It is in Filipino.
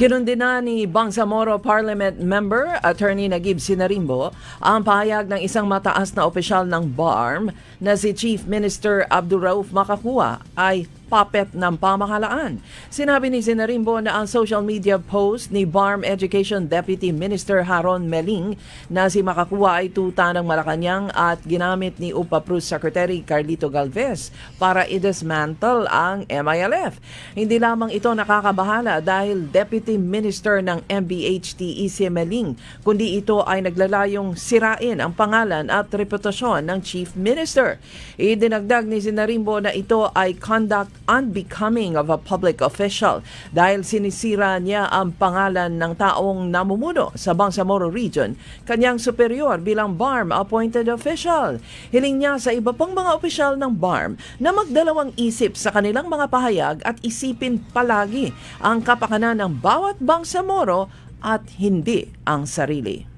Kinundina ni Bangsamoro Parliament Member Attorney Nagib Sinarimbo ang pahayag ng isang mataas na opisyal ng BARM na si Chief Minister Abdulrauf Makakua ay puppet ng pamahalaan. Sinabi ni Sinarimbo na ang social media post ni BARM Education Deputy Minister Haron Meling na si Makakua ay tuta ng Malacanang at ginamit ni UPA-PRUS Secretary Carlito Galvez para i-dismantle ang MILF. Hindi lamang ito nakakabahala dahil Deputy Minister ng MBHT si Meling, kundi ito ay naglalayong sirain ang pangalan at reputasyon ng Chief Minister. Idinagdag ni Sinarimbo na ito ay conduct unbecoming of a public official dahil sinisira niya ang pangalan ng taong namumuno sa Bangsamoro Region, kanyang superior bilang BARM appointed official. Hiling niya sa iba pang mga opisyal ng BARM na magdalawang isip sa kanilang mga pahayag at isipin palagi ang kapakanan ng bawat Bangsamoro at hindi ang sarili.